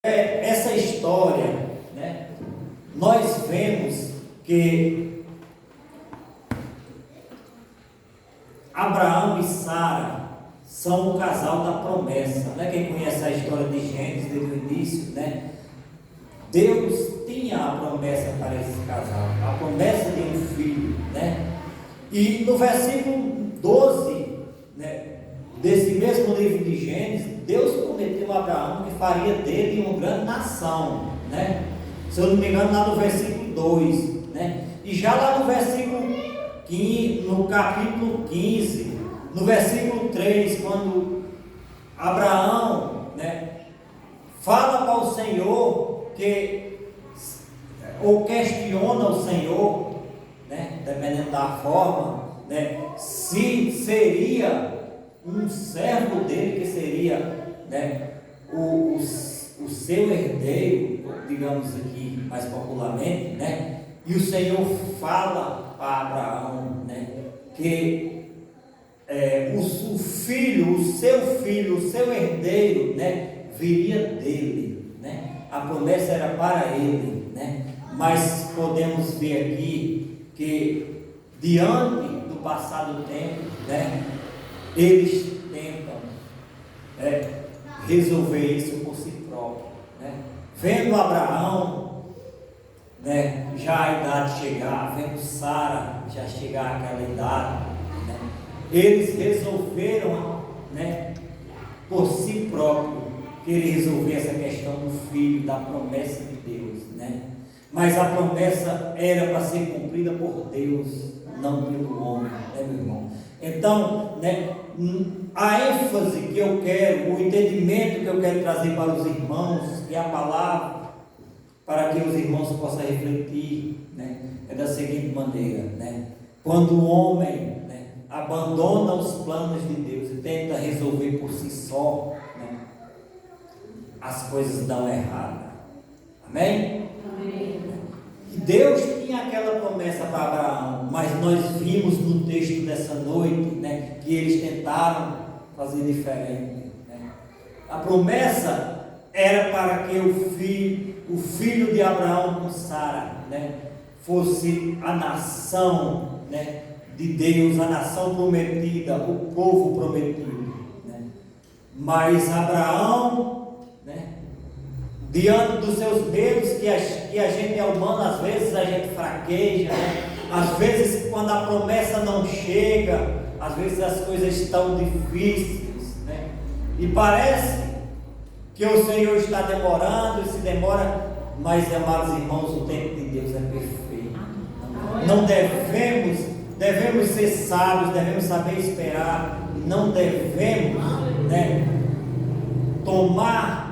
Essa história, né, nós vemos que Abraão e Sara são o casal da promessa, né? Quem conhece a história de Gênesis desde o início, né? Deus tinha a promessa para esse casal, a promessa de um filho, né? E no versículo 12, né, desse mesmo livro de Gênesis, Deus prometeu a Abraão que faria dele uma grande nação, né? Se eu não me engano, lá no versículo 2, né? E já lá no versículo 15, no capítulo 15, no versículo 3, quando Abraão, né, fala para o Senhor ou questiona o Senhor, né, dependendo da forma, né, se seria um servo dele que seria, né, o seu herdeiro, digamos aqui mais popularmente, né, e o Senhor fala para Abraão, né, que o seu herdeiro, né, viria dele, né, a promessa era para ele, né, mas podemos ver aqui que diante do passado tempo, né, eles tentam resolver isso por si próprio, né? Vendo Abraão, né, já a idade chegar, vendo Sara já chegar àquela idade, né, eles resolveram, né, por si próprio querer resolver essa questão do filho, da promessa de Deus, né? Mas a promessa era para ser cumprida por Deus, não pelo homem, né, meu irmão? Então, né, a ênfase que eu quero, o entendimento que eu quero trazer para os irmãos e a palavra, para que os irmãos possam refletir, né, é da seguinte maneira, né? Quando o homem, né, abandona os planos de Deus e tenta resolver por si só, né, as coisas dão errado. Amém? Amém. E Deus tinha aquela promessa para Abraão, mas nós vimos no texto dessa noite, né, que eles tentaram fazer diferente, né? A promessa era para que o filho de Abraão com Sara, né, fosse a nação, né, de Deus, a nação prometida, o povo prometido, né? Mas Abraão, né, diante dos seus medos, que a gente é humano, às vezes a gente fraqueja, né? Às vezes quando a promessa não chega, às vezes as coisas estão difíceis, né? E parece que o Senhor está demorando e se demora, mas, amados irmãos, o tempo de Deus é perfeito. Não devemos ser sábios, devemos saber esperar, e não devemos, né, tomar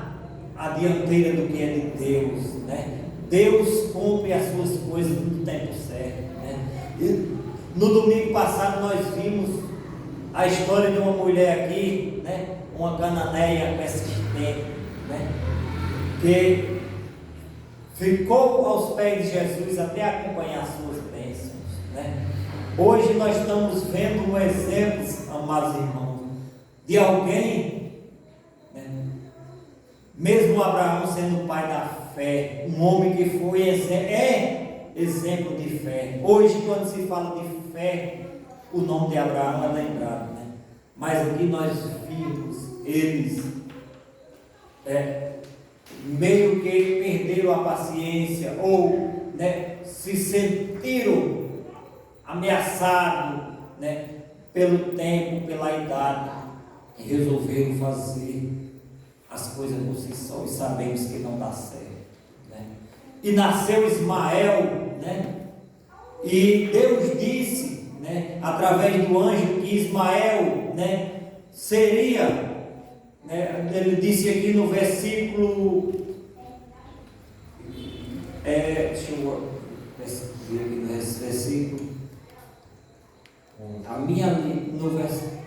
a dianteira do que é de Deus, né? Deus cumpre as suas coisas no tempo certo, né? E no domingo passado nós vimos a história de uma mulher aqui, né? Uma cananeia persistente, né? Que ficou aos pés de Jesus até acompanhar as suas bênçãos, né? Hoje nós estamos vendo um exemplo, amados irmãos, de alguém, né, mesmo Abraão sendo o pai da fé, um homem que foi exemplo de fé. Hoje, quando se fala de fé, o nome de Abraão é lembrado, né? Mas aqui nós vimos eles meio que perderam a paciência, ou, né, se sentiram ameaçados, né, pelo tempo, pela idade, e resolveram fazer as coisas por si só, e sabemos que não dá certo, né? E nasceu Ismael, né? E Deus disse, né, através do anjo, que Ismael, né, seria, né, ele disse aqui no versículo, deixa eu ver aqui no versículo,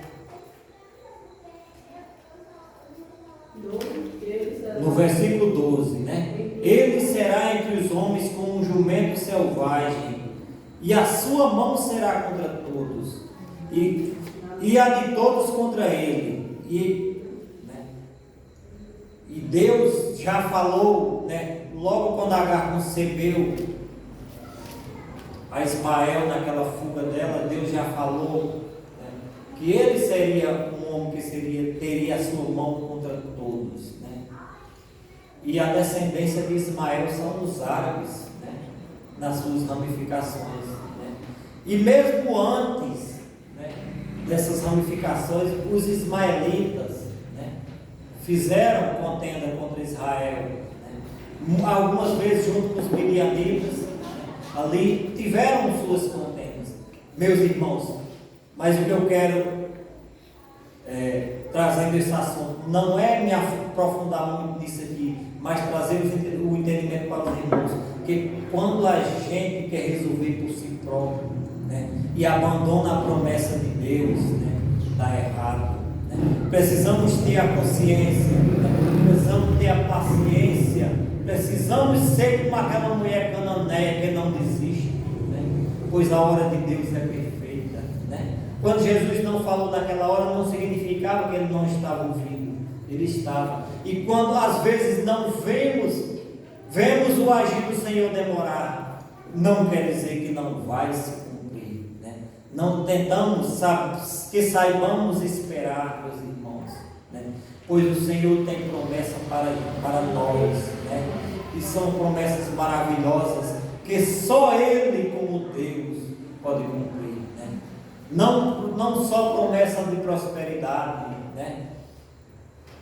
no versículo 12, né? Ele será entre os homens como um jumento selvagem, e a sua mão será contra todos, e a de todos contra ele, e Deus já falou, né, logo quando Agar concebeu a Ismael, naquela fuga dela, Deus já falou, né, que ele seria um homem que teria a sua mão contra todos, né? E a descendência de Ismael são os árabes, né, nas suas ramificações, né? E mesmo antes, né, dessas ramificações, os ismaelitas, né, fizeram contenda contra Israel, né? Algumas vezes junto com os midianitas, né, ali tiveram suas contendas, meus irmãos. Mas o que eu quero trazendo esse assunto não é me aprofundar muito nisso aqui, mas trazer o entendimento para os irmãos, que quando a gente quer resolver por si próprio, né, e abandona a promessa de Deus, né, está errado, né? Precisamos ter a consciência, né? Precisamos ter a paciência, precisamos ser como aquela mulher cananeia que não desiste, né? Pois a hora de Deus é perfeita, né? Quando Jesus não falou naquela hora, não significava que ele não estava ouvindo, ele estava. E quando às vezes não vemos o agir do Senhor demorar, não quer dizer que não vai se cumprir, né? Não tentamos, que saibamos esperar, meus irmãos, né? Pois o Senhor tem promessa para nós, né? E são promessas maravilhosas que só Ele, como Deus, pode cumprir, né? Não só promessa de prosperidade, né,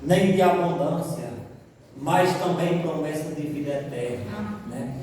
nem de abundância, mas também promessa de vida eterna, né?